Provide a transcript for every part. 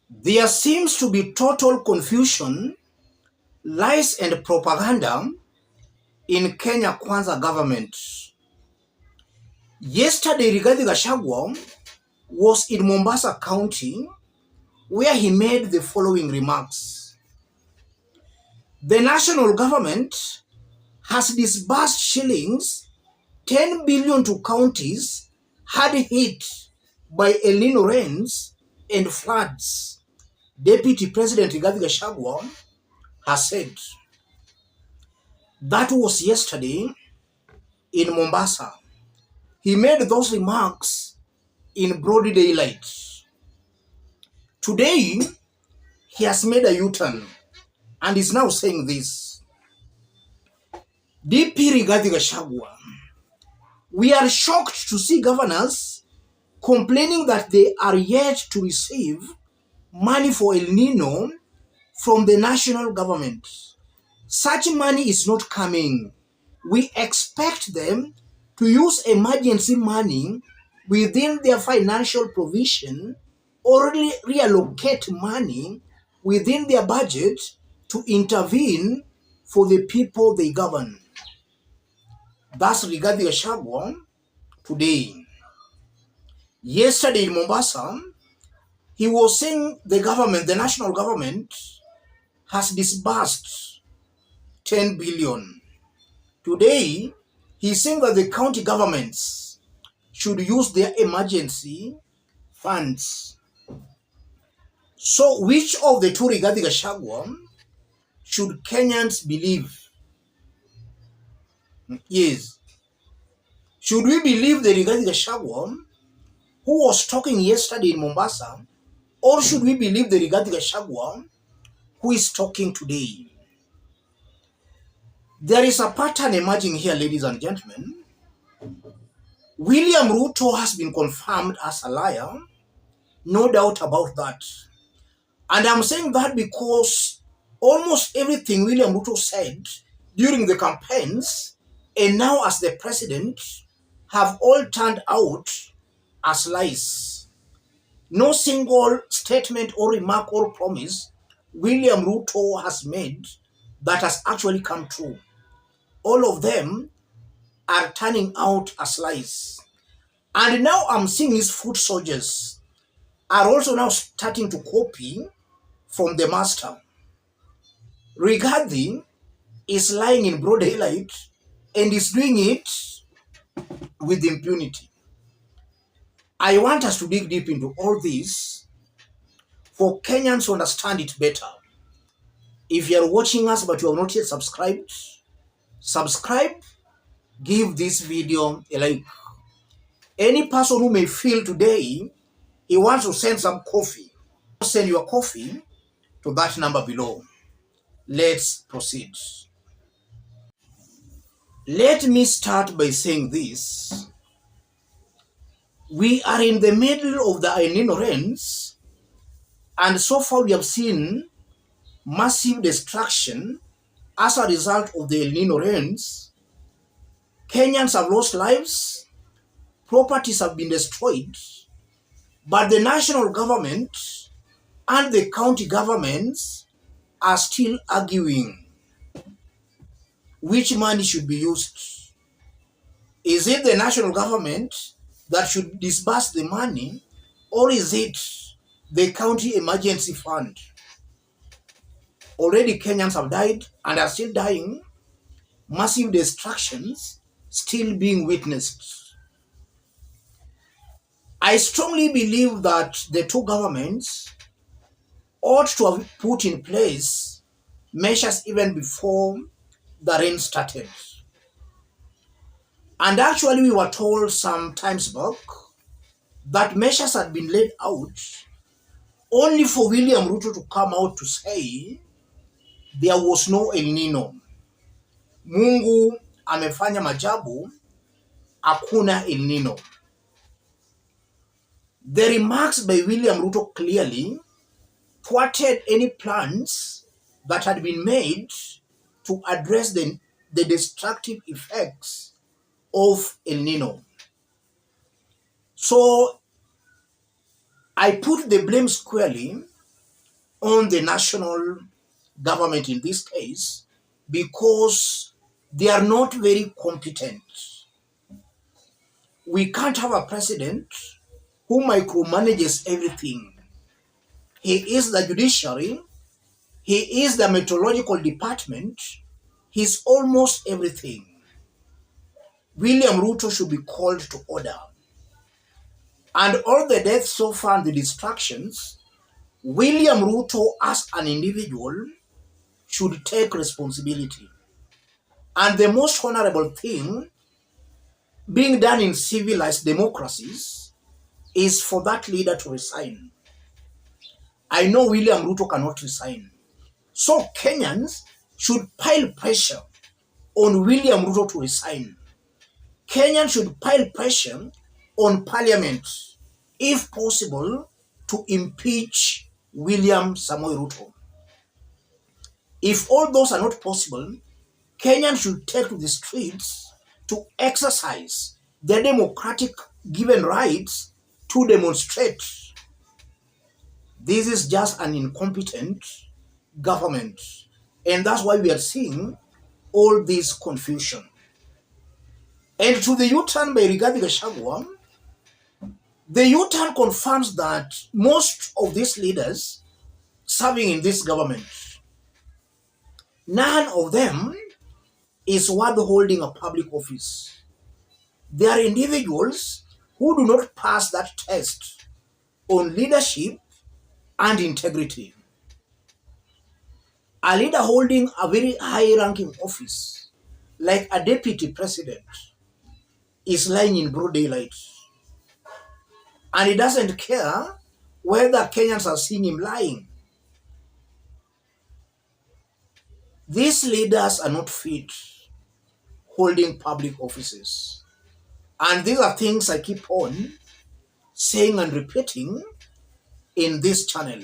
There seems to be total confusion, lies and propaganda in Kenya Kwanza government. Yesterday, Rigathi Gachagua was in Mombasa County where he made the following remarks. The national government has disbursed shillings 10 billion to counties hard hit by Elnino rains and floods. Deputy President Rigathi Gachagua has said. That was yesterday in Mombasa. He made those remarks in broad daylight. Today, he has made a U-turn and is now saying this. DP Rigathi Gachagua, we are shocked to see governors complaining that they are yet to receive money for El Nino from the national government. Such money is not coming. We expect them to use emergency money within their financial provision or reallocate money within their budget to intervene for the people they govern. That's Rigathi Gachagua today. Yesterday in Mombasa, he was saying the government, the national government, has disbursed 10 billion. Today, he's saying that the county governments should use their emergency funds. So which of the two Rigathi Gachagua should Kenyans believe? Yes. Should we believe the Rigathi Gachagua who was talking yesterday in Mombasa, or should we believe the Rigathi Gachagua who is talking today? There is a pattern emerging here, ladies and gentlemen. William Ruto has been confirmed as a liar, no doubt about that. And I'm saying that because almost everything William Ruto said during the campaigns and now as the president have all turned out as lies. No single statement or remark or promise William Ruto has made that has actually come true. All of them are turning out as lies. And now I'm seeing his foot soldiers are also now starting to copy from the master. Rigathi is lying in broad daylight and is doing it with impunity. I want us to dig deep into all this for Kenyans to understand it better. If you are watching us but you have not yet subscribed, subscribe, give this video a like. Any person who may feel today he wants to send some coffee, send your coffee to that number below. Let's proceed. Let me start by saying this. We are in the middle of the Elnino rains, and so far we have seen massive destruction as a result of the Elnino rains. Kenyans have lost lives, properties have been destroyed, but the national government and the county governments are still arguing which money should be used. Is it the national government that should disburse the money, or is it the county emergency fund? Already Kenyans have died and are still dying, massive destructions still being witnessed. I strongly believe that the two governments ought to have put in place measures even before the rain started. And actually we were told some times back that measures had been laid out only for William Ruto to come out to say there was no El Nino. Mungu amefanya majabu, hakuna El Nino. The remarks by William Ruto clearly thwarted any plans that had been made to address the destructive effects of El Nino. So I put the blame squarely on the national government in this case because they are not very competent. We can't have a president who micromanages everything. He is the judiciary, he is the meteorological department, he's almost everything. William Ruto should be called to order. And all the deaths so far and the distractions, William Ruto as an individual should take responsibility. And the most honorable thing being done in civilized democracies is for that leader to resign. I know William Ruto cannot resign. So Kenyans should pile pressure on William Ruto to resign. Kenyans should pile pressure on Parliament, if possible, to impeach William Samoei Ruto. If all those are not possible, Kenyans should take to the streets to exercise their democratic given rights to demonstrate. This is just an incompetent government. And that's why we are seeing all this confusion. And to the U-turn by Rigathi, the U-turn confirms that most of these leaders serving in this government, none of them is worth holding a public office. They are individuals who do not pass that test on leadership and integrity. A leader holding a very high-ranking office, like a deputy president, is lying in broad daylight. And he doesn't care whether Kenyans are seeing him lying. These leaders are not fit holding public offices. And these are things I keep on saying and repeating in this channel.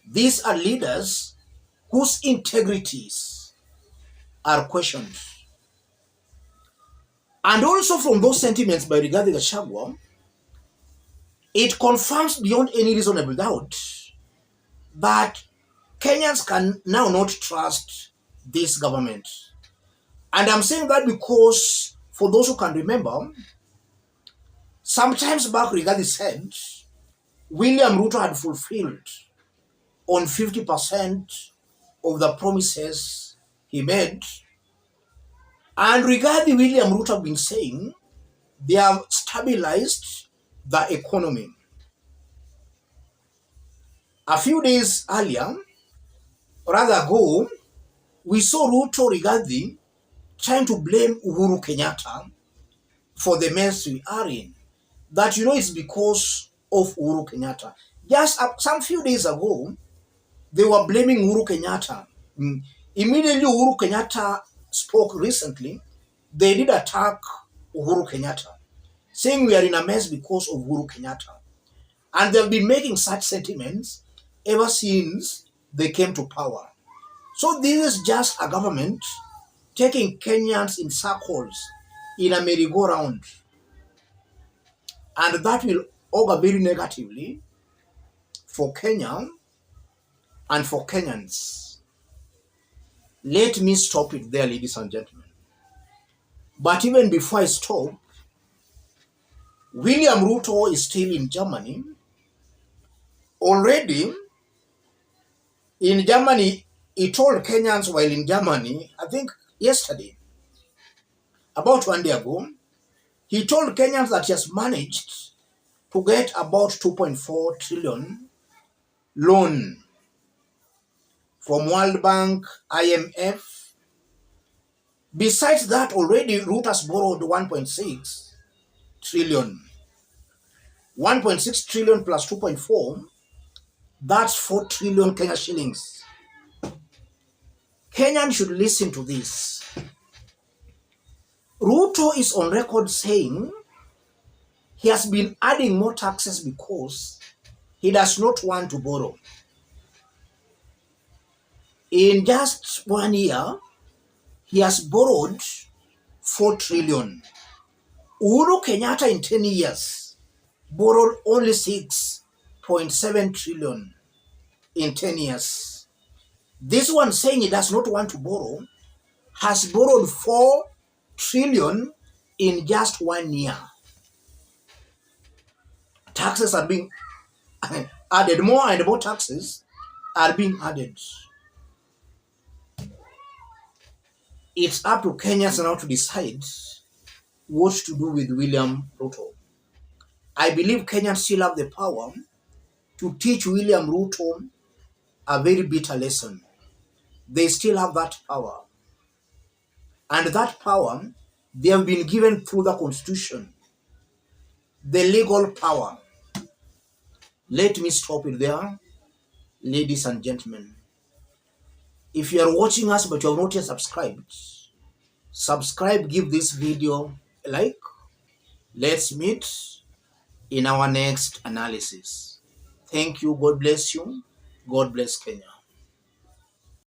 These are leaders whose integrities are questioned. And also from those sentiments by Rigathi Gachagua, it confirms beyond any reasonable doubt that Kenyans can now not trust this government. And I'm saying that because, for those who can remember, sometimes back Rigathi said William Ruto had fulfilled on 50% of the promises he made. And regarding William Ruto have been saying they have stabilized the economy. A few days earlier, rather ago, we saw Ruto Rigathi trying to blame Uhuru Kenyatta for the mess we are in. That, it's because of Uhuru Kenyatta. Just some few days ago, they were blaming Uhuru Kenyatta. Immediately Uhuru Kenyatta spoke recently, they did attack Uhuru Kenyatta, saying we are in a mess because of Uhuru Kenyatta. And they've been making such sentiments ever since they came to power. So this is just a government taking Kenyans in circles in a merry-go-round. And that will augur very negatively for Kenya and for Kenyans. Let me stop it there, ladies and gentlemen. But even before I stop, William Ruto is still in Germany. Already in Germany, he told Kenyans while in Germany, I think yesterday, about 1 day ago, he told Kenyans that he has managed to get about 2.4 trillion loan from World Bank, IMF. Besides that, already Ruto has borrowed 1.6 trillion. 1.6 trillion plus 2.4, that's 4 trillion Kenya shillings. Kenyans should listen to this. Ruto is on record saying he has been adding more taxes because he does not want to borrow. In just 1 year, he has borrowed 4 trillion. Uhuru Kenyatta in 10 years borrowed only 6.7 trillion. in 10 years. This one saying he does not want to borrow has borrowed 4 trillion in just 1 year. Taxes are being added, more and more taxes are being added. It's up to Kenyans now to decide what to do with William Ruto. I believe Kenyans still have the power to teach William Ruto a very bitter lesson. They still have that power. And that power, they have been given through the Constitution, the legal power. Let me stop it there, ladies and gentlemen. If you are watching us but you have not yet subscribed, subscribe, give this video a like. Let's meet in our next analysis. Thank you. God bless you. God bless Kenya.